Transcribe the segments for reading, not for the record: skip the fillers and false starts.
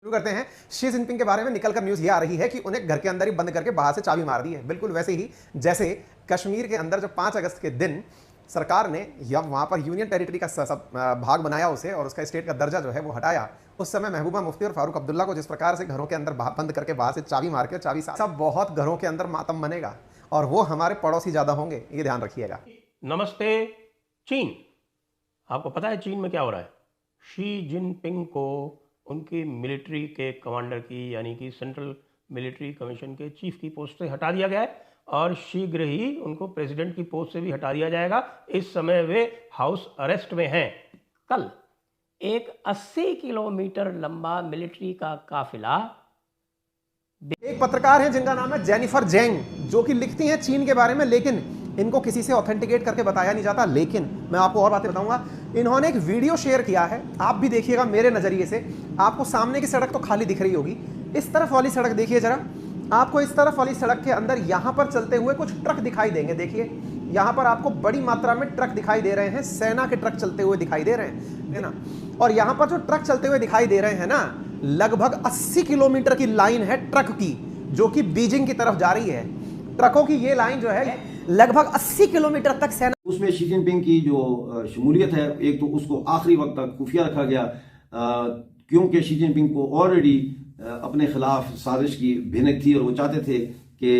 शुरू करते हैं। शी जिनपिंग के बारे में निकलकर न्यूज ये आ रही है कि उन्हें घर के अंदर ही बंद करके बाहर से चाबी मार दी है। बिल्कुल वैसे ही जैसे कश्मीर के अंदर जब 5 अगस्त के दिन सरकार ने या वहां पर यूनियन टेरिटरी का भाग बनाया उसे और उसका स्टेट का दर्जा जो है वो हटाया, उस समय महबूबा मुफ्ती और फारूक अब्दुल्ला को जिस प्रकार से घरों के अंदर बंद करके बाहर से चाबी मार के चाबी सब बहुत घरों के अंदर मातम बनेगा और वो हमारे पड़ोसी ज्यादा होंगे, ये ध्यान रखिएगा। नमस्ते चीन। आपको पता है चीन में क्या हो रहा है? शी जिनपिंग को उनकी मिलिट्री के कमांडर की यानी कि सेंट्रल मिलिट्री कमीशन के चीफ की पोस्ट से हटा दिया गया है और शीघ्र ही उनको प्रेसिडेंट की पोस्ट से भी हटा दिया जाएगा। इस समय वे हाउस अरेस्ट में हैं। कल एक 80 किलोमीटर लंबा मिलिट्री का काफिला, एक पत्रकार हैं जिनका नाम है जेनिफर जेंग, जो कि लिखती हैं चीन के बारे में, लेकिन इनको किसी से ऑथेंटिकेट करके बताया नहीं जाता। लेकिन मैं आपको और बातें बताऊंगा। इन्होंने एक वीडियो शेयर किया है, आप भी देखिएगा मेरे नजरिए से। आपको सामने की सड़क तो खाली दिख रही होगी, इस तरफ वाली सड़क देखिए जरा। आपको इस तरफ वाली सड़क के अंदर यहां पर चलते हुए कुछ ट्रक दिखाई देंगे। देखिए यहां पर आपको बड़ी मात्रा में ट्रक दिखाई दे रहे हैं, सेना के ट्रक चलते हुए दिखाई दे रहे हैं, है ना। और यहां पर जो ट्रक चलते हुए दिखाई दे रहे हैं ना, लगभग 80 किलोमीटर की लाइन है ट्रक की, जो कि बीजिंग की तरफ जा रही है। ट्रकों की ये लाइन जो है लगभग 80 किलोमीटर तक सेना। उसमें शी जिनपिंग की जो शमूलियत है, एक तो उसको आखिरी वक्त तक खुफिया रखा गया, क्योंकि शी जिनपिंग को ऑलरेडी अपने खिलाफ साजिश की भिनक थी और वो चाहते थे कि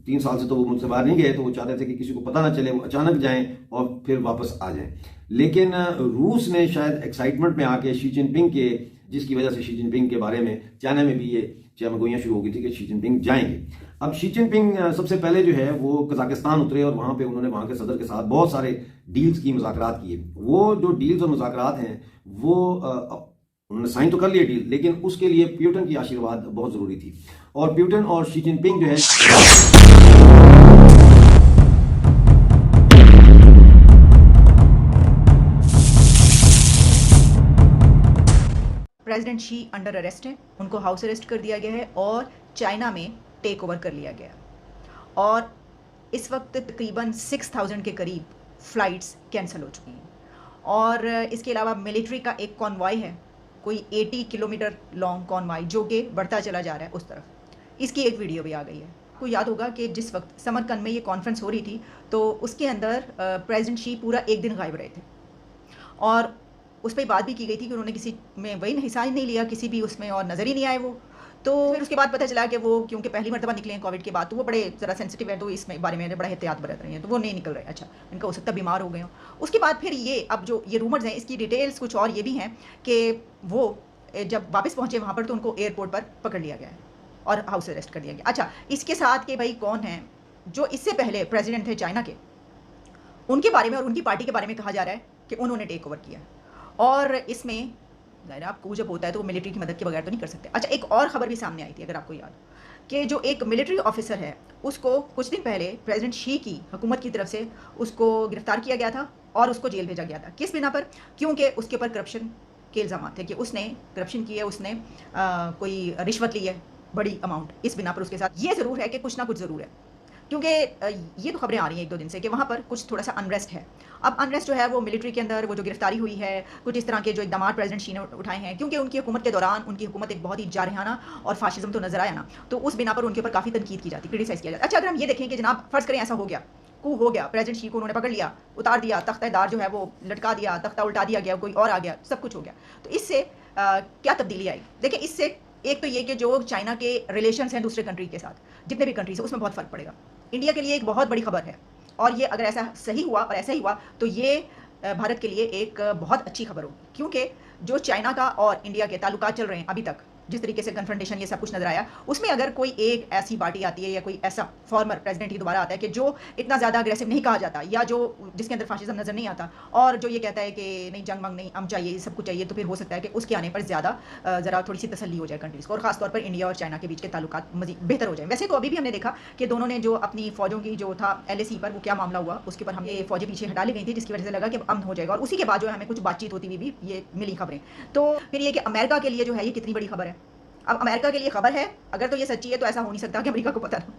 3 साल से तो वो मुझसे बाहर नहीं गए, तो वो चाहते थे कि किसी को पता ना चले, वो अचानक जाएं और फिर वापस आ जाएं। लेकिन रूस ने शायद एक्साइटमेंट में आके शी जिनपिंग के, जिसकी वजह से शी जिनपिंग के बारे में चाइना में भी ये चमगोइयां शुरू हो गई थी कि शी जिनपिंग जाएंगे। अब शी जिनपिंग सबसे पहले जो है वो कजाकिस्तान उतरे और वहां पे उन्होंने वहां के सदर के साथ बहुत सारे डील्स की मुज़ाकरात किए। वो जो डील्स और मुज़ाकरात हैं वो उन्होंने साइन तो कर लिए डील, लेकिन उसके लिए प्यूटन की आशीर्वाद बहुत जरूरी थी। और प्यूटन और शी जिनपिंग जो है प्रेसिडेंट शी अंडर अरेस्ट हैं, उनको हाउस अरेस्ट कर दिया गया है और चाइना में टेक ओवर कर लिया गया। और इस वक्त तकरीबन 6000 के करीब फ़्लाइट्स कैंसिल हो चुकी हैं। और इसके अलावा मिलिट्री का एक कॉन्वॉय है, कोई 80 किलोमीटर लॉन्ग कॉन्वॉय, जो कि बढ़ता चला जा रहा है उस तरफ। इसकी एक वीडियो भी आ गई है। आपको याद होगा कि जिस वक्त समरकंद में ये कॉन्फ्रेंस हो रही थी, तो उसके अंदर प्रेसिडेंट शी पूरा एक दिन गायब रहे थे और उस पर बात भी की गई थी कि उन्होंने किसी में वही हिस्सा ही नहीं लिया, किसी भी उसमें, और नज़र ही नहीं आए वो। तो फिर उसके बाद पता चला कि वो क्योंकि पहली मरतबा निकले हैं कोविड के बाद, तो वो बड़े ज़रा सेंसिटिव है, तो इसमें बारे में बड़ा एहतियात बरत रही हैं, तो वो नहीं निकल रहे। अच्छा, इनका हो सकता है बीमार हो गए हो। उसके बाद फिर ये अब जो ये रूमर्स हैं, इसकी डिटेल्स कुछ और ये भी हैं कि वो जब वापस पहुँचे वहाँ पर तो उनको एयरपोर्ट पर पकड़ लिया गया है और हाउस अरेस्ट कर दिया गया। अच्छा, इसके साथ के भाई कौन हैं जो इससे पहले प्रेसिडेंट थे चाइना के, उनके बारे में और उनकी पार्टी के बारे में कहा जा रहा है कि उन्होंने टेक ओवर किया। और इसमें ज़ाहिर आपको जब होता है तो वो मिलिट्री की मदद के बगैर तो नहीं कर सकते। अच्छा, एक और ख़बर भी सामने आई थी, अगर आपको याद, कि जो एक मिलिट्री ऑफिसर है उसको कुछ दिन पहले प्रेसिडेंट शी की हुकूमत की तरफ से उसको गिरफ्तार किया गया था और उसको जेल भेजा गया था। किस बिना पर? क्योंकि उसके ऊपर करप्शन के इल्ज़ाम थे कि उसने करप्शन की है, उसने कोई रिश्वत ली है बड़ी अमाउंट। इस बिना पर उसके साथ ये ज़रूर है कि कुछ ना कुछ ज़रूर है, क्योंकि ये तो खबरें आ रही हैं 1-2 दिन से कि वहाँ पर कुछ थोड़ा सा अनरेस्ट है। अब अनरेस्ट जो है वो मिलिट्री के अंदर, वो जो गिरफ्तारी हुई है, कुछ इस तरह के जो इकदाम प्रेसिडेंट शी ने उठाए हैं, क्योंकि उनकी हुकूमत के दौरान उनकी हुकूमत एक बहुत ही जारहाना और फाशिज्म तो नजर आया ना, तो उस बिना पर उनके ऊपर काफ़ी तनकीद की जाती, क्रिटिसाइज़ किया जाता। अच्छा, अगर हम ये देखें कि जनाब फ़र्ज़ करें ऐसा हो गया, कू हो गया, प्रेसिडेंट शी को उन्होंने पकड़ लिया, उतार दिया, तख्तेदार जो है वो लटका दिया, तख्ता उल्टा दिया गया, कोई और आ गया, सब कुछ हो गया, तो इससे क्या तब्दीली आई? देखिए, इससे एक तो ये कि जो चाइना के रिलेशंस हैं दूसरे कंट्री के साथ, जितने भी कंट्रीज हैं, उसमें बहुत फ़र्क पड़ेगा। इंडिया के लिए एक बहुत बड़ी खबर है, और ये अगर ऐसा सही हुआ और ऐसा ही हुआ तो ये भारत के लिए एक बहुत अच्छी खबर होगी, क्योंकि जो चाइना का और इंडिया के ताल्लुकात चल रहे हैं अभी तक, जिस तरीके से कन्फ्रंटेशन ये सब कुछ नजर आया, उसमें अगर कोई एक ऐसी पार्टी आती है या कोई ऐसा फॉर्मर प्रेसिडेंट ही दोबारा आता है कि जो इतना ज़्यादा अग्रेसिव नहीं कहा जाता, या जो जिसके अंदर फाशिज्म नज़र नहीं आता, और जो ये कहता है कि नहीं जंग मंग नहीं, हम चाहिए, सब कुछ चाहिए, तो फिर हो सकता है कि उसके आने पर ज़्यादा ज़रा थोड़ी सी तसल्ली हो जाए कंट्रीज़ को, और ख़ासतौर पर इंडिया और चाइना के बीच के ताल्लुकात मज़ीद बेहतर हो जाए। वैसे तो अभी भी हमने देखा कि दोनों ने जो अपनी फ़ौजों की जो था LAC पर, वो क्या मामला हुआ, उसके ऊपर हम ये फ़ौजें पीछे हटा ली गई थी, जिसकी वजह से लगा कि अमन हो जाएगा, और उसी के बाद जो है हमें कुछ बातचीत होती हुई भी ये मिली खबरें। तो फिर ये कि अमेरिका के लिए जो है ये कितनी बड़ी खबर है। अब अमेरिका के लिए खबर है, अगर तो ये सच्ची है तो ऐसा हो नहीं सकता कि अमेरिका को पता ना,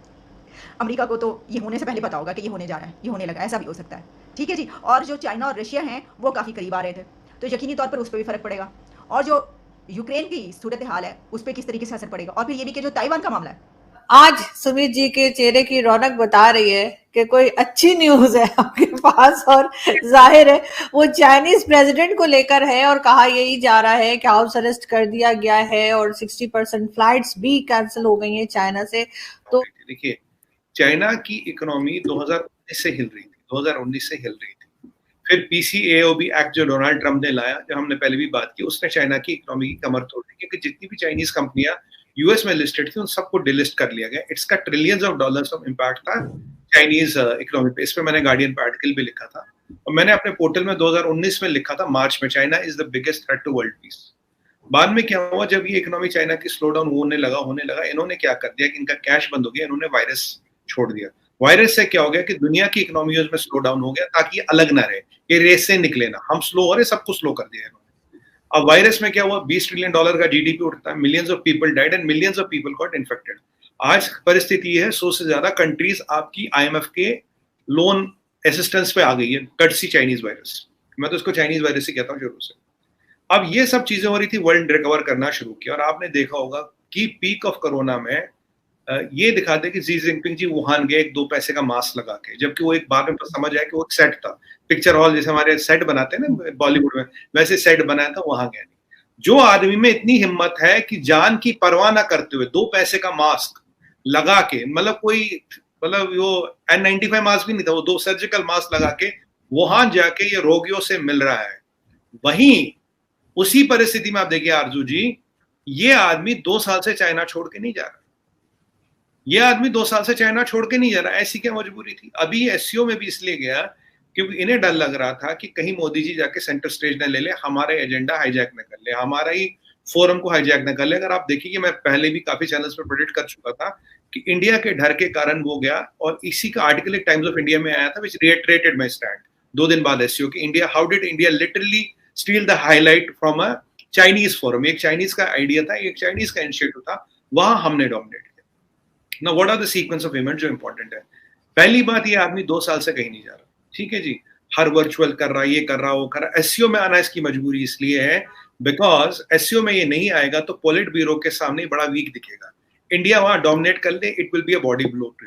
अमेरिका को तो ये होने से पहले पता होगा कि ये होने जा रहा है, ये होने लगा, ऐसा भी हो सकता है। ठीक है जी। और जो चाइना और रशिया हैं वो काफ़ी करीब आ रहे थे, तो यकीनी तौर पर उस पर भी फ़र्क पड़ेगा। और जो यूक्रेन की सूरत हाल है उस पर किस तरीके से असर पड़ेगा, और फिर ये भी कि जो ताइवान का मामला है। आज सुमित जी के चेहरे की रौनक बता रही है कि कोई अच्छी न्यूज है आपके पास, और जाहिर है वो चाइनीज प्रेसिडेंट को लेकर है, और कहा यही जा रहा है कि हाउस अरेस्ट कर दिया गया है और 60% फ्लाइट्स भी कैंसिल हो गई हैं चाइना से। तो देखिए, चाइना की इकोनॉमी 2019 से हिल रही थी, 2019 से हिल रही थी। फिर पीसीएओबी एक्ट जो डोनाल्ड ट्रंप ने लाया, जो हमने पहले भी बात की, उसने चाइना की इकोनॉमी की कमर तोड़ दी, क्योंकि जितनी भी चाइनीज कंपनियां यूएस में लिस्टेड थी उन सबको डिलिस्ट कर लिया गया। इसका trillions of dollars of impact था चाइनीज इकोनॉमी पे। इस पे मैंने गार्डियन पे आर्टिकल भी लिखा था, और मैंने अपने पोर्टल में 2019 में लिखा था मार्च में, China is the biggest threat to world peace. बाद में क्या हुआ, जब ये इकोनॉमी चाइना की स्लो डाउन होने लगा, इन्होंने क्या कर दिया कि इनका कैश बंद हो गया, इन्होंने वायरस छोड़ दिया। वायरस से क्या हो गया कि दुनिया की इकोनॉमीज में स्लो डाउन हो गया, ताकि अलग ना रहे, ये रेस से निकले ना, हम स्लो हो रहे, सबको स्लो कर दिया इन्होंने। अब वायरस में क्या हुआ, $20 ट्रिलियन का जीडीपी उठता है, millions of people died and millions of people got infected. आज परिस्थिति है 100 से ज्यादा कंट्रीज आपकी आईएमएफ के लोन असिस्टेंस पे आ गई है, कटसी चाइनीज वायरस। मैं तो इसको चाइनीज वायरस ही कहता हूँ शुरू से। अब ये सब चीजें हो रही थी, वर्ल्ड रिकवर करना शुरू किया, और आपने देखा होगा कि पीक ऑफ कोरोना में ये दिखाते कि शी जिनपिंग जी वुहान गए एक 2 पैसे का मास्क लगा के, जबकि वो एक बाद में समझ आया कि वो एक सेट था, पिक्चर हॉल जैसे हमारे सेट बनाते हैं ना बॉलीवुड में, वैसे सेट बनाया था, वहां गया नहीं। जो आदमी में इतनी हिम्मत है कि जान की परवाह ना करते हुए 2 पैसे का मास्क लगा के, मतलब वो N95 मास्क भी नहीं था, वो 2 सर्जिकल मास्क लगा के वुहान जाके ये रोगियों से मिल रहा है। वहीं उसी परिस्थिति में आप देखिए आरजू जी, ये आदमी 2 साल से चाइना छोड़ के नहीं जा रहा, ये आदमी 2 साल से चाइना छोड़ के नहीं जा रहा। ऐसी क्या मजबूरी थी? अभी एससीओ में भी इसलिए गया क्योंकि इन्हें डर लग रहा था कि कहीं मोदी जी जाके सेंटर स्टेज न ले ले, हमारे एजेंडा हाईजैक न कर ले, हमारा ही फोरम को हाईजैक न कर ले। अगर आप देखिए कि मैं पहले भी काफी चैनल्स पर प्रेडिक्ट कर चुका था कि इंडिया के डर के कारण वो गया, और इसी का आर्टिकल एक टाइम्स ऑफ इंडिया में आया था, विच रिएटरेटेड माय स्टैंड 2 दिन बाद एससीओ की। India, how did India literally steel the highlight from a Chinese forum. एक चाइनीज का आइडिया था, एक चाइनीज का इनिशिएटिव था, वहां हमने डोमिनेट किया। Now what are the sequence of event जो इंपॉर्टेंट है? पहली बात, ये आदमी 2 साल से कहीं नहीं जा रहा, ठीक है जी, हर वर्चुअल कर रहा, ये कर रहा, वो कर रहा। एससीओ में आना इसकी मजबूरी इसलिए है बिकॉज एससीओ में ये नहीं आएगा तो पॉलिट ब्यूरो के सामने बड़ा वीक दिखेगा। इंडिया वहां डोमिनेट कर ले, it will be a body blow to,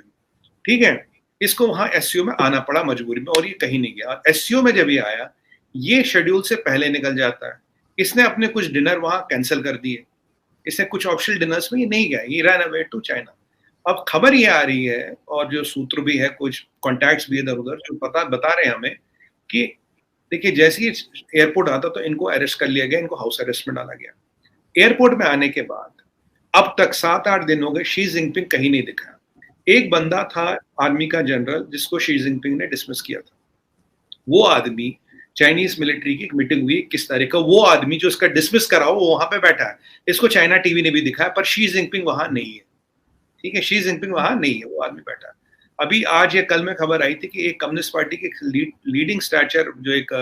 ठीक है। इसको वहां एससीओ में आना पड़ा मजबूरी में, और ये कहीं नहीं गया। एससीओ में जब ये आया, ये शेड्यूल से पहले निकल जाता है। इसने अपने कुछ डिनर वहां कैंसिल कर दिए, इसने कुछ ऑप्शनल डिनर्स में ये नहीं गया, ये रन अवे टू चाइना। अब खबर ये आ रही है, और जो सूत्र भी है, कुछ कॉन्टैक्ट्स भी इधर उधर जो बता रहे हैं हमें कि देखिए जैसे ही एयरपोर्ट आता तो इनको अरेस्ट कर लिया गया, इनको हाउस अरेस्ट में डाला गया। एयरपोर्ट में आने के बाद अब तक 7-8 दिन हो गए, शी जिनपिंग कहीं नहीं दिखा। एक बंदा था आर्मी का जनरल जिसको शी जिनपिंग ने डिसमिस किया था, वो आदमी चाइनीज मिलिट्री की एक मीटिंग हुई 21 तारीख को, वो आदमी जो इसका डिसमिस करा वो वहां पे बैठा है। इसको चाइना टीवी ने भी दिखाया, पर शी जिनपिंग वहां नहीं है, ठीक है, शी जिनपिंग वहां नहीं है, वो आदमी बैठा है। अभी आज या कल में खबर आई थी कि एक कम्युनिस्ट पार्टी के लीडिंग स्टैचर जो एक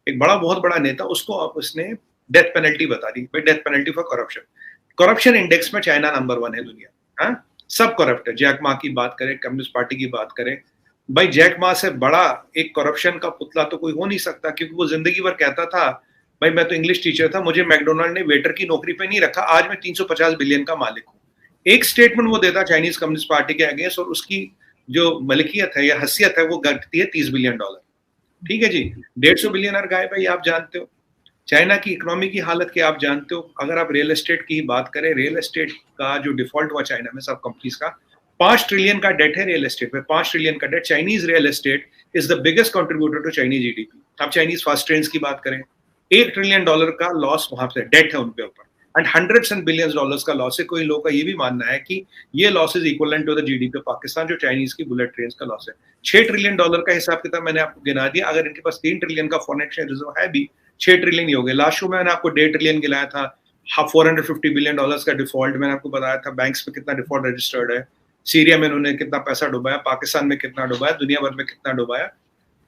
बहुत बड़ा नेता, उसको उसने डेथ पेनल्टी बता दी, भाई death penalty for corruption. Corruption index में चाइना नंबर 1 है दुनिया, हाँ, सब करप्ट है। जैक मा की बात करें, कम्युनिस्ट पार्टी की बात करें, भाई जैक मा से बड़ा एक करप्शन का पुतला तो कोई हो नहीं सकता, क्योंकि वो जिंदगी भर कहता था, भाई मैं तो इंग्लिश टीचर था, मुझे मैकडोनाल्ड ने वेटर की नौकरी पे नहीं रखा, आज मैं 350 बिलियन का मालिक हूँ। एक स्टेटमेंट वो देता चाइनीज कम्युनिस्ट पार्टी के अगेंस्ट, और उसकी जो मलकियत है या हैसियत है वो घटती है $30 बिलियन, ठीक है जी। 150 बिलियनर गायब है, आप जानते हो। चाइना की इकोनॉमी की हालत क्या आप जानते हो? अगर आप रियल एस्टेट की बात करें, रियल एस्टेट का जो डिफॉल्ट हुआ चाइना में सब कंपनीज का, 5 ट्रिलियन का डेट है रियल एस्टेट पे, 5 ट्रिलियन का debt. Chinese real estate is the biggest contributor to Chinese GDP. आप चाइनीज फास्ट ट्रेन की बात करें, $1 ट्रिलियन का लॉस वहां पे डेट है उनके ऊपर, and hundreds and billions dollars का लॉस है। कोई लोगों का ये भी मानना है कि ये loss is equivalent to the GDP of Pakistan, जो चाइनीज की बुलेट ट्रेन का लॉस है। $6 ट्रिलियन का हिसाब किताब मैंने आपको गिना दिया। अगर इनके पास 3 ट्रिलियन का फॉरेन एक्सचेंज रिजर्व है भी, 6 ट्रिलियन ही हो गए। लास्ट शो में मैंने आपको 1.5 ट्रिलियन गिलाया था, $450 बिलियन का डिफॉल्ट मैंने आपको बताया था। बैंक्स पे कितना डिफॉल्ट रजिस्टर्ड है, सीरिया में उन्होंने कितना पैसा डुबाया, पाकिस्तान में कितना डुबाया, दुनिया भर में कितना डुबाया।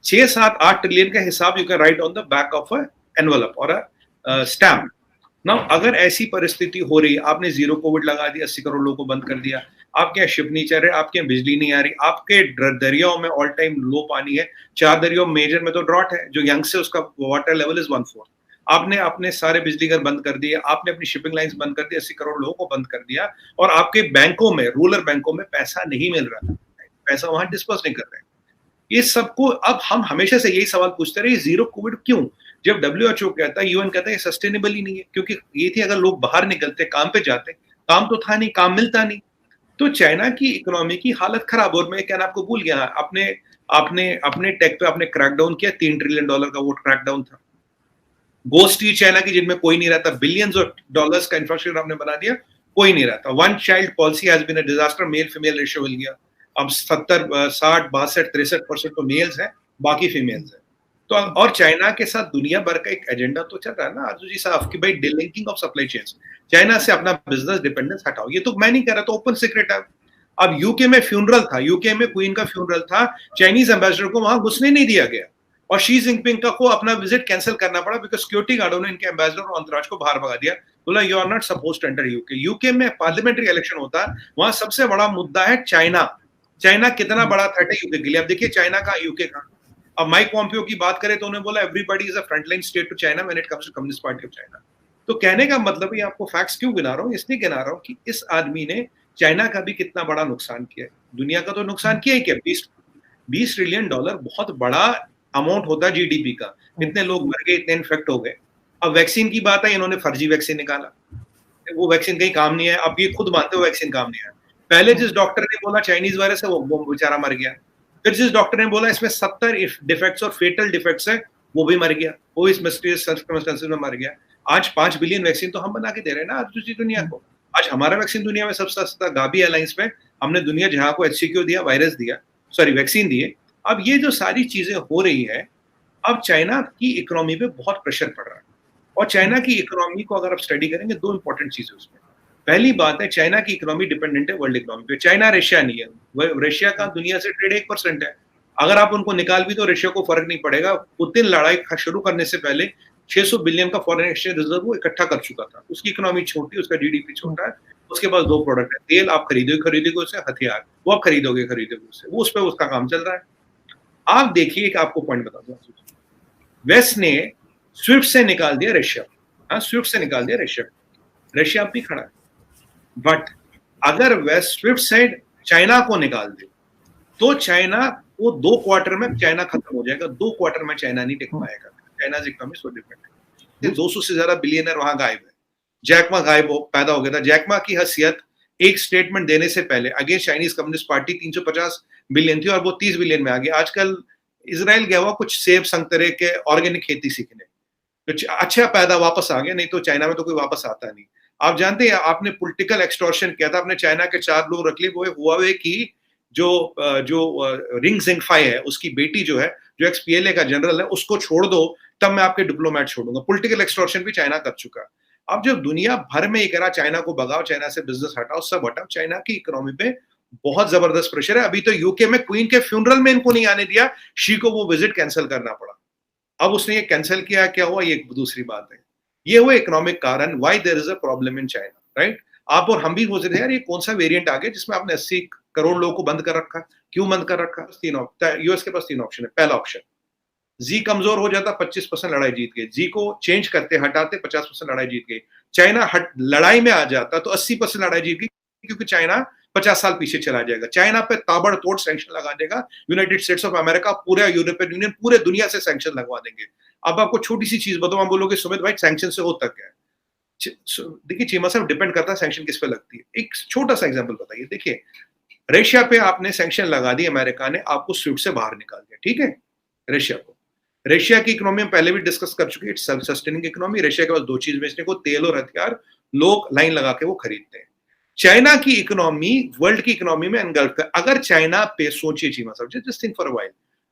6, 7, 8 ट्रिलियन का हिसाब you can write on the back of a envelope और अ स्टैम्प। ना अगर ऐसी परिस्थिति हो रही, आपने जीरो कोविड लगा दिया, 80 करोड़ लोगों को बंद कर दिया, आपके यहाँ शिप नहीं चल रहे, आपके यहाँ बिजली नहीं आ रही, आपके दरियाओं में ऑल टाइम लो पानी है, 4 दरियाओं मेजर में तो ड्रॉट है, जो यंग से उसका वाटर लेवल इज 1/4। आपने अपने सारे बिजली घर बंद कर दिए, आपने अपनी शिपिंग लाइंस बंद कर दी, 80 करोड़ लोगों को बंद कर दिया, और आपके बैंकों में, रूरल बैंकों में पैसा नहीं मिल रहा, पैसा वहां डिस्पर्स नहीं कर रहे हैं। ये सबको अब हम हमेशा से यही सवाल पूछते रहे, जीरो कोविड क्यों? जब WHO कहता है, यूएन कहता है, ये सस्टेनेबल ही नहीं है, क्योंकि ये थी अगर लोग बाहर निकलते, काम पे जाते, काम तो था नहीं, काम मिलता नहीं। तो चाइना की इकोनॉमी की हालत खराब। और मैं कहना आपको भूल गया, आपने आपने अपने टेक पे आपने क्रैकडाउन किया, $3 ट्रिलियन का वो क्रैकडाउन था। गोस्ट ही चाइना की, जिनमें कोई नहीं रहता, बिलियंस ऑफ डॉलर्स का इंफ्रास्ट्रक्चर आपने बना दिया, कोई नहीं रहता। One child policy has been a disaster, male female ratio मिल गया, अब 70, 60, 62, 63% तो मेल्स हैं, बाकी फीमेल्स हैं। तो और चाइना के साथ दुनिया भर का एक एजेंडा तो चल रहा है ना आरजू जी साहब, कि भाई delinking of supply chains, China से अपना बिजनेस डिपेंडेंस हटाओ। ये तो मैं नहीं कह रहा, तो ओपन सीक्रेट है। अब यूके में फ्यूनरल था, यूके में क्वीन का फ्यूनरल था, चाइनीज एम्बेसडर को वहां घुसने नहीं दिया गया, और शी जिनपिंग को अपना विजिट कैंसिल करना पड़ा, बिकॉज सिक्योरिटी गार्डों ने इनके एम्बेसडर और अंतराज को बाहर भगा दिया, बोला you are not suppose to enter UK. UK में पार्लियामेंट्री इलेक्शन होता है, वहां सबसे बड़ा मुद्दा है चाइना, चाइना कितना बड़ा थ्रेट है यूके के लिए। अब देखिए चाइना का, यूके का। अब माइक पॉम्पियो की बात करें तो उन्होंने बोला everybody is a frontline state to China when it comes to communist party of China. तो कहने का मतलब, ये आपको फैक्ट्स क्यों गिना रहा हूं, इसलिए गिना रहा हूं कि इस आदमी ने चाइना का भी कितना बड़ा नुकसान किया है, दुनिया का तो नुकसान किया ही क्या। 20 ट्रिलियन डॉलर बहुत बड़ा अमाउंट होता है जीडीपी का। इतने लोग मर गए, इतने इन्फेक्ट हो गए। अब वैक्सीन की बात है, इन्होंने फर्जी वैक्सीन निकाला, वो वैक्सीन कहीं काम नहीं है। अब ये खुद मानते हो वैक्सीन काम नहीं है। पहले जिस डॉक्टर ने बोला चाइनीज वायरस है, वो बेचारा मर गया। फिर जिस डॉक्टर ने बोला इसमें 70 डिफेक्ट्स और फेटल डिफेक्ट्स है, वो भी मर गया, वो इस मिस्टीरियस सर्कमस्टेंसेस में मर गया। आज 5 बिलियन वैक्सीन तो हम बना के दे रहे हैं ना आज दूसरी दुनिया को। आज हमारा वैक्सीन दुनिया में सबसे सस्ता, गाबी एयरलाइंस में हमने दुनिया जहां को HCQ दिया, वायरस दिया, सॉरी वैक्सीन दिए। अब ये जो सारी चीजें हो रही है, अब चाइना की इकोनॉमी पे बहुत प्रेशर पड़ रहा है। और चाइना की इकोनॉमी को अगर आप स्टडी करेंगे, दो इंपॉर्टेंट चीजें उसमें। पहली बात है, चाइना की इकोनॉमी डिपेंडेंट है वर्ल्ड इकोनॉमी पे। चाइना रशिया नहीं है, रशिया का दुनिया से ट्रेड 1% है। अगर आप उनको निकाल भी तो रशिया को फर्क नहीं पड़ेगा। पुतिन लड़ाई शुरू करने से पहले 600 बिलियन का फॉरेन एक्सचेंज रिजर्व वो इकट्ठा कर चुका था। उसकी इकोनॉमी छोटी, उसका जीडीपी छोटा है, उसके पास 2 प्रोडक्ट है, तेल आप खरीदोगे उससे, हथियार वो आप खरीदोगे उससे, वो उस पर उसका काम चल रहा है। आप देखिए, एक आपको पॉइंट बता दूं, वेस्ट ने स्विफ्ट से निकाल दिया रशिया, हाँ स्विफ्ट से निकाल दिया रशिया, रशिया भी खड़ा है। बट अगर वेस्ट स्विफ्ट से चाइना को निकाल दे तो चाइना वो 2 क्वार्टर में चाइना खत्म हो जाएगा। 2 क्वार्टर में चाइना नहीं टिक पाएगा। चाइना इकोनॉमी सो डिपेंडेंट है। 200 से ज्यादा बिलियनर वहां गायब है। जैकमा पैदा हो गया था। जैकमा की हैसियत एक स्टेटमेंट देने से पहले against Chinese communist party 350 billion थी, और वो 30 बिलियन में आ गया। आजकल इजराइल गया हुआ कुछ सेब संतरे के ऑर्गेनिक खेती सीखने, तो अच्छा पैदा वापस आ गया, नहीं तो चाइना में तो कोई वापस आता नहीं। आप जानते हैं, आपने पॉलिटिकल एक्सटॉर्शन किया था, आपने चाइना के 4 लोग रख लिए। वो हुआवे की जो रिंग जिंगफाई है, उसकी बेटी जो है, जो एक्स-PLA का जनरल है, उसको छोड़ दो, तब मैं आपके डिप्लोमेट छोड़ूंगा। पॉलिटिकल एक्सटॉर्शन भी चाइना कर चुका। अब जब दुनिया भर में ये कह रहा चाइना को भगाओ, चाइना से बिजनेस हटाओ, सब हटाओ, चाइना की इकोनॉमी पे बहुत जबरदस्त प्रेशर है। अभी तो यूके में क्वीन के फ्यूनरल में इनको नहीं आने दिया, शी को वो विजिट कैंसिल करना पड़ा। अब उसने ये कैंसिल किया, क्या हुआ ये दूसरी बात है। ये हुआ इकोनॉमिक कारण, why there is a problem in China, right. आप और हम भी सोच रहे थे यार ये कौन सा वेरिएंट आ गया जिसमें आपने 80 करोड़ लोगों को बंद कर रखा, क्यों बंद कर रखा। यूएस के पास 3 ऑप्शन है। पहला ऑप्शन, जी कमजोर हो जाता, 25% लड़ाई जीत गए। जी को चेंज करते, हटाते, 50% लड़ाई जीत गई। चाइना लड़ाई में आ जाता तो 80% लड़ाई जीत गई, क्योंकि चाइना 50 साल पीछे चला जाएगा। चाइना पे ताबड़तोड़ सैंक्शन लगा देगा यूनाइटेड स्टेट्स ऑफ अमेरिका, पूरा यूरोपियन यूनियन, पूरे दुनिया से सैंक्शन लगवा देंगे। अब आपको छोटी सी चीज बताओ, आप बोलोगे सुमित भाई सैंक्शन से होता क्या है। देखिए चीमा साहब, डिपेंड करता है सैंक्शन किस पे लगती है। एक छोटा सा एग्जांपल बताइए। देखिए रशिया पे आपने सैंक्शन लगा दी, अमेरिका ने आपको स्विफ्ट से बाहर निकाल दिया, ठीक है। रशिया को, रशिया की इकोनॉमी में पहले भी डिस्कस कर चुके हैं, it's self sustaining economy. Russia के पास 2 चीज बेचने को, तेल और हथियार, लोग लाइन लगा के वो खरीदते हैं। चाइना की इकोनॉमी वर्ल्ड की इकोनॉमी में एनगल्फ कर, अगर चाइना पे सोचिए चीमा साहब, just think for a while,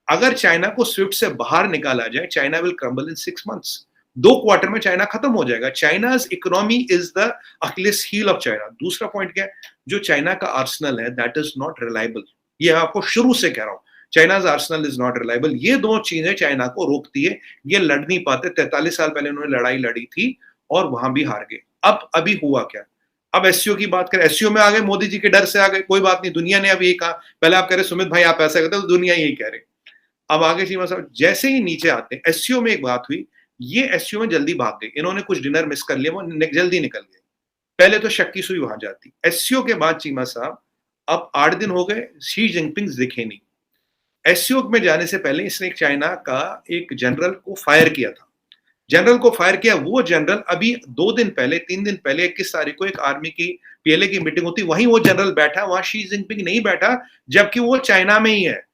अगर चाइना को स्विफ्ट से बाहर निकाला जाए, China will crumble in 6 months. 2 quarter में चाइना खत्म हो जाएगा। China's economy is the Achilles heel of China. दूसरा पॉइंट क्या है, जो चाइना का आर्सेनल है दैट इज नॉट रिलायबल। ये आपको शुरू से कह रहा हूं, China's Arsenal is not reliable. ये 2 चीजें चाइना को रोकती है, ये लड़ नहीं पाते। 43 साल पहले उन्होंने लड़ाई लड़ी थी और वहां भी हार गए। अब अभी हुआ क्या, अब एससीओ की बात करें, एससीओ में आ गए, मोदी जी के डर से आ गए, कोई बात नहीं, दुनिया ने अब यही कहा। पहले आप कह रहे सुमित भाई आप ऐसा कहते हो, तो दुनिया यही कह रहे। अब आगे चीमा साहब जैसे ही नीचे आते हैं, एससीओ में एक बात हुई, ये एससीओ में जल्दी भाग गए, इन्होंने कुछ डिनर मिस कर लिया, वो जल्दी निकल गए। पहले तो शक की सुई वहां जाती। एससीओ के बाद चीमा साहब अब 8 दिन हो गए, शी जिनपिंग दिखे नहीं। एससीओ में जाने से पहले इसने एक चाइना का एक जनरल को फायर किया था। जनरल को फायर किया, वो जनरल अभी 2 दिन पहले 3 दिन पहले 21 तारीख को एक आर्मी की पीएलए की मीटिंग होती, वहीं वो जनरल बैठा, वहां शी जिनपिंग नहीं बैठा, जबकि वो चाइना में ही है।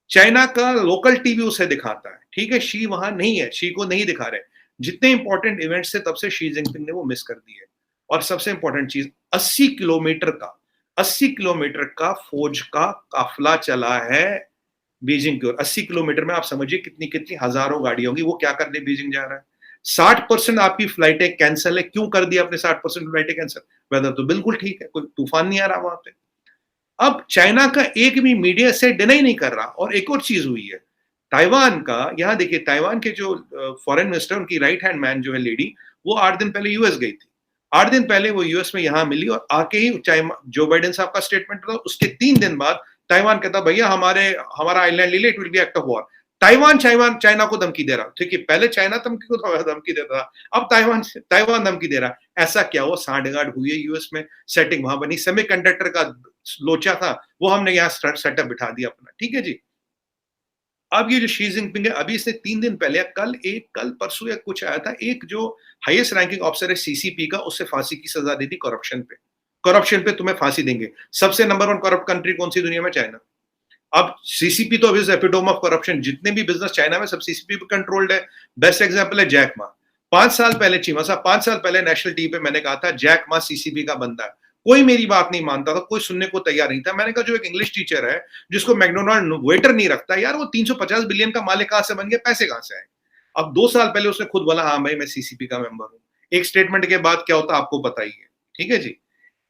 चाइना का लोकल टीवी उसे दिखाता है, ठीक है, शी वहां नहीं है, शी को नहीं दिखा रहे। जितने इंपॉर्टेंट इवेंट्स थे तब से शी जिनपिंग ने वो मिस कर दिए। और सबसे इंपॉर्टेंट चीज, 80 किलोमीटर का फौज का काफिला चला है बीजिंग की ओर। 80 किलोमीटर में आप समझिए कितनी कितनी हजारों गाड़ियां होंगी। वो क्या करने बीजिंग जा रहा है? 60% आपकी फ्लाइटें कैंसिल है। क्यों कर दिया आपने 60% फ्लाइटें कैंसिल? वेदर तो बिल्कुल ठीक है, कोई तूफान नहीं आ रहा वहां पे। अब चाइना का एक भी मीडिया से डिनाई नहीं कर रहा। और एक और चीज हुई है, ताइवान का, यहां देखिए, ताइवान के जो फॉरेन मिनिस्टर, उनकी राइट हैंड मैन जो है लेडी, वो 8 दिन पहले यूएस गई थी। 8 दिन पहले वो यूएस में यहां मिली और आके ही जो बाइडेन साहब का स्टेटमेंट था, उसके 3 दिन बाद ताइवान कहता भैया हमारा आइलैंड ले ले, it will B act of war. Taiwan China को धमकी दे रहा। ठीक है, पहले चाइना धमकी देता था, अब ताइवान धमकी दे रहा। ऐसा क्या हुआ? सांठगांठ हुई है यूएस में, सेटिंग वहां बनी, सेमीकंडक्टर का लोचा था, वो हमने यहाँ सेटअप बिठा दिया अपना, ठीक है जी। अब ये जो शी जिनपिंग है, अभी इसने 3 दिन पहले, कल परसों या कुछ आया था, एक जो हाईएस्ट रैंकिंग ऑफिसर है सीसीपी का, उससे फांसी की सजा दी थी करप्शन पे तुम्हें फांसी देंगे। सबसे नंबर 1 करप्ट कंट्री कौन सी दुनिया में? चाइना। अब सीसीपी तो अभी एपिटोम ऑफ करप्शन, जितने भी बिजनेस चाइना में सब सीसीपी पे कंट्रोल्ड है। बेस्ट एग्जांपल है जैक मा। 5 साल पहले चीमा साहब, 5 साल पहले नेशनल टीवी पे मैंने कहा था जैक मा सीसीपी का बंदा है। कोई मेरी बात नहीं मानता था, कोई सुनने को तैयार नहीं था। मैंने कहा जो एक इंग्लिश टीचर है जिसको मैकडोनाल्ड वेटर नहीं रखता, यार वो 350 बिलियन का मालिक कहां से बन गया? पैसे कहां से आए? अब 2 साल पहले उसने खुद बोला हाँ भाई मैं सीसीपी का मेंबर हूं। एक स्टेटमेंट के बाद क्या होता आपको पता ही है, ठीक है जी।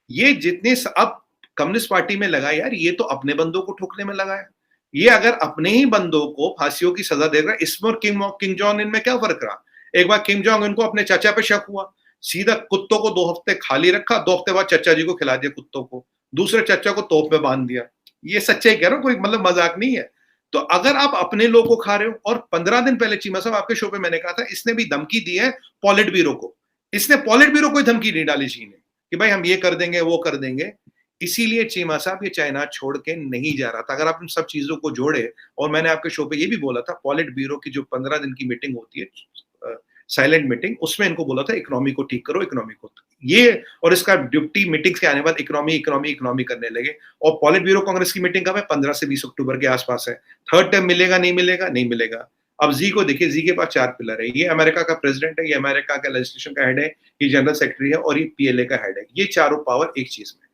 ये जितने अब कम्युनिस्ट पार्टी में लगा, यार ये तो अपने बंदों को ठोकने में लगा है। ये अगर अपने ही बंदों को फांसियों की सजा दे रहा है, इसमें और किम जोंग इन में क्या फर्क रहा? एक बार किम जोंग इनको अपने चाचा पे शक हुआ, सीधा कुत्तों को 2 हफ्ते खाली रखा, 2 हफ्ते बाद चचा जी को खिला दिया कुत्तों को, दूसरे चचा को तोप में बांध दिया। ये सच्चाई कह रहा हूं, कोई मतलब मजाक नहीं है। तो अगर आप अपने लोगों को खा रहे हो, और 15 दिन पहले चीमा साहब आपके शो पे मैंने कहा था, इसने भी धमकी दी है पॉलिट ब्यूरो को। इसने पॉलिट ब्यूरो को धमकी नहीं डाली चीन ने कि भाई हम ये कर देंगे वो कर देंगे। इसीलिए चीमा साहब ये चाइना छोड़ के नहीं जा रहा था। अगर आप इन सब चीजों को जोड़े, और मैंने आपके शो पे ये भी बोला था, पॉलिट ब्यूरो की जो 15 दिन की मीटिंग होती है, साइलेंट मीटिंग, उसमें इनको बोला था इकोनॉमी को ठीक करो, इकोनॉमी को ये, और इसका ड्यूटी मीटिंग्स के आने बाद इकोनॉमी करने लगे। और पॉलिट ब्यूरो कांग्रेस की मीटिंग कब है? 15 से 20 अक्टूबर के आसपास है। थर्ड टर्म मिलेगा नहीं मिलेगा? नहीं मिलेगा। अब जी को देखिए, जी के पास 4 पिलर है। ये अमेरिका का प्रेसिडेंट है, ये अमेरिका का लेजिस्लेशन का हेड है, ये जनरल सेक्रेटरी है, और ये पीएलए का हेड है। ये चारों पावर एक चीज में,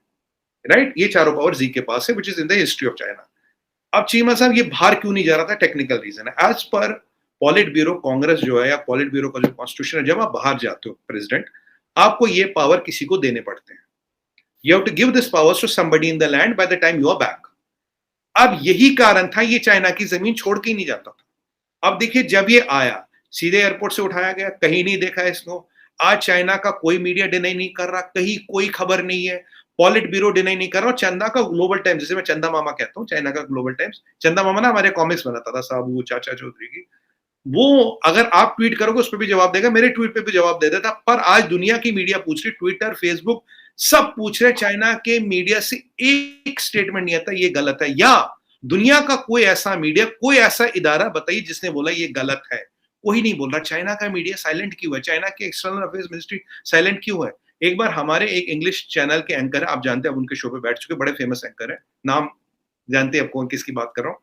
राइट? ये चारों पावर जी के पास है, which is in the history of China. अब चीमा साहब ये बाहर क्यों नहीं जा रहा था? टेक्निकल रीजन है। एज पर पॉलिट ब्यूरो कांग्रेस जो है, या पॉलिट ब्यूरो का जो कॉन्स्टिट्यूशन है, जब आप बाहर जाते हो प्रेसिडेंट, आपको ये पावर किसी को देने पड़ते हैं। You have to give this powers to somebody in the land by the time you are back. अब यही कारण था, ये चाइना की जमीन छोड़ के ही नहीं जाता था। अब देखिए, जब ये आया, सीधे एयरपोर्ट से उठाया गया, कहीं नहीं देखा इसको। आज चाइना का कोई मीडिया डिनाई नहीं कर रहा, कहीं कोई खबर नहीं है, पॉलिट ब्यूरो डिनाई नहीं कर रहा। और चंदा का ग्लोबल टाइम्स, जिसे मैं चंदा मामा कहता हूं, चाइना का ग्लोबल टाइम्स, चंदा मामा ना हमारे कॉमिक्स बनाता था, साबू चाचा चौधरी की, वो अगर आप ट्वीट करोगे उस पर भी जवाब देगा, मेरे ट्वीट पे भी जवाब दे देता। पर आज दुनिया की मीडिया पूछ रही, ट्विटर, फेसबुक, सब पूछ रहे, चाइना के मीडिया से एक स्टेटमेंट नहीं आता ये गलत है। या दुनिया का कोई ऐसा मीडिया, कोई ऐसा इदारा बताइए जिसने बोला ये गलत है। कोई नहीं बोल रहा। चाइना का मीडिया साइलेंट क्यों है? चाइना के एक्सटर्नल अफेयर्स मिनिस्ट्री साइलेंट क्यों है? एक बार हमारे एक इंग्लिश चैनल के एंकर है, आप जानते हैं, आप उनके शो पे बैठ चुके, बड़े फेमस एंकर है, नाम जानते हैं आप कौन किसकी बात कर रहा हूं।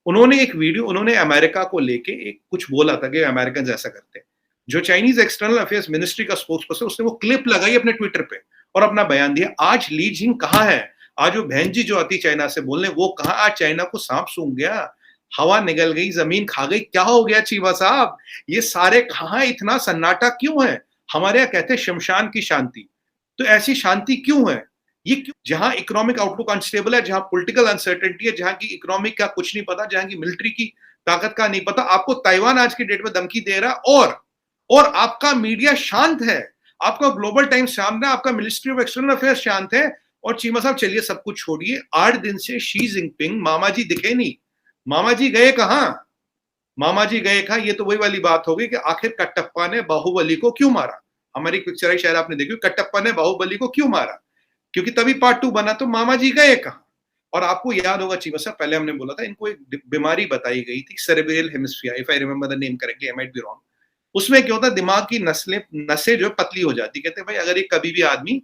उन्होंने एक वीडियो, उन्होंने अमेरिका को लेके एक कुछ बोला था कि अमेरिकन ऐसा करते हैं। जो चाइनीज एक्सटर्नल अफेयर्स मिनिस्ट्री का स्पोक्स पर्सन, उसने वो क्लिप लगाई अपने ट्विटर पे और अपना बयान दिया। आज ली जिंग कहाँ है? आज वो बहन जी जो आती चाइना से बोलने, वो कहाँ? आज चाइना को सांप सूंघ गया, हवा निगल गई, जमीन खा गई, क्या हो गया चीमा साहब? ये सारे कहाँ? इतना सन्नाटा क्यों है? हमारे यहाँ कहते हैं शमशान की शांति, तो ऐसी शांति क्यों है? ये क्यों? जहां इकोनॉमिक आउटलुक अनस्टेबल है, जहां पॉलिटिकल अनसर्टेनिटी है, जहां की इकोनॉमिक का कुछ नहीं पता, जहां की मिलिट्री की ताकत का नहीं पता, आपको ताइवान आज की डेट में धमकी दे रहा, और आपका मीडिया शांत है, आपका ग्लोबल टाइम्स शांत है, आपका मिनिस्ट्री ऑफ एक्सटर्नल अफेयर्स शांत है। और चीमा साहब चलिए सब कुछ छोड़िए, 8 दिन से शी जिनपिंग, मामा जी दिखे नहीं। मामा जी गए कहां? मामा जी गए कहा, ये तो वही वाली बात होगी कि आखिर कटप्पा ने बाहुबली को क्यों मारा। हमारी पिक्चर आई, शायद आपने देखी, कटप्पा ने बाहुबली को क्यों मारा, क्योंकि तभी पार्ट 2 बना। तो मामा जी गए कहा। और आपको याद होगा चीमा साहब, पहले हमने बोला था इनको एक बीमारी बताई गई थी, cerebral hemisphere, if I remember the name correctly, I might be wrong. उसमें क्या होता है, दिमाग की नसें जो पतली हो जाती। कहते हैं भाई अगर ये कभी भी आदमी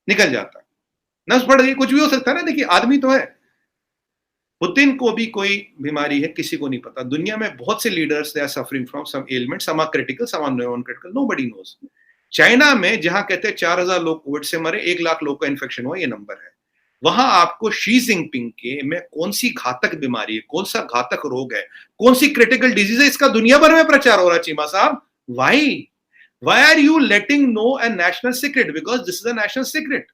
निकल जाता, नस बढ़ गई, कुछ भी हो सकता है ना, देखिए आदमी तो है। पुतिन को भी कोई बीमारी है, किसी को नहीं पता। दुनिया में बहुत से leaders they are suffering from some element, some are critical, some are non critical, nobody knows. China में जहां कहते हैं 4000 लोग कोविड से मरे, 1 लाख लोग का इन्फेक्शन हुआ, ये नंबर है। वहां आपको शी जिनपिंग के में कौन सी घातक बीमारी है, कौन सा घातक रोग है, कौन सी क्रिटिकल डिजीज है, इसका दुनिया भर में प्रचार हो रहा है चीमा साहब। Why are you letting no a national secret, because this is a national secret.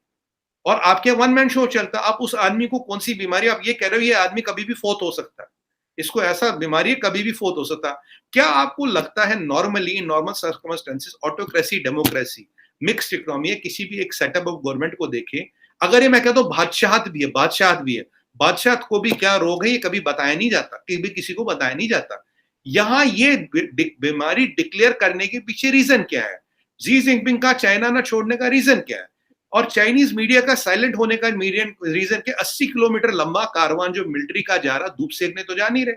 और आपके वन मैन शो चलता, आप उस आदमी को कौन सी बीमारी, आप ये कह रहे हो ये आदमी कभी भी फोत हो सकता है, इसको ऐसा बीमारी है कभी भी फोत हो सकता है। क्या आपको लगता है normally in normal circumstances, autocracy democracy mixed economy है, किसी भी एक सेटअप ऑफ गवर्नमेंट को देखे, अगर ये मैं कहता हूं बादशाहत भी है, बादशाहत को भी क्या रोग है ये कभी बताया नहीं जाता, कभी किसी को बताया नहीं जाता। यहां ये बीमारी डिक्लेयर करने के पीछे रीजन क्या है, जी जिनपिंग का चाइना ना छोड़ने का रीजन क्या है, और चाइनीज मीडिया का साइलेंट होने का रीजन के 80 किलोमीटर लंबा कारवान जो मिलिट्री का जा रहा, धूप सेकने तो जा नहीं रहे,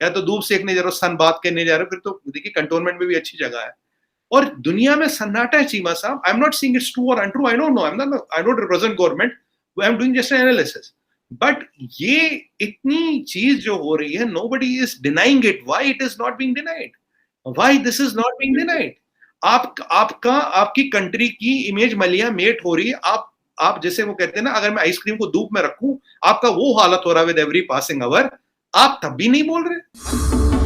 या तो धूप सेकने जा रहे हो, सन बात करने जा रहे हो, फिर तो देखिए कंटोनमेंट में भी अच्छी जगह है। और दुनिया में सन्नाटा है चीमा साहब। I am not saying it's true और untrue, I don't know, I don't represent government, I am doing just an analysis. But ये इतनी चीज जो हो रही है, nobody is denying it. Why it is not being denied, why this is not being denied. आपकी country की image मलिया मेट हो रही है। आप जैसे वो कहते हैं ना, अगर मैं आइसक्रीम को धूप में रखूं, आपका वो हालत हो रहा है विद एवरी पासिंग आवर, आप तब भी नहीं बोल रहे।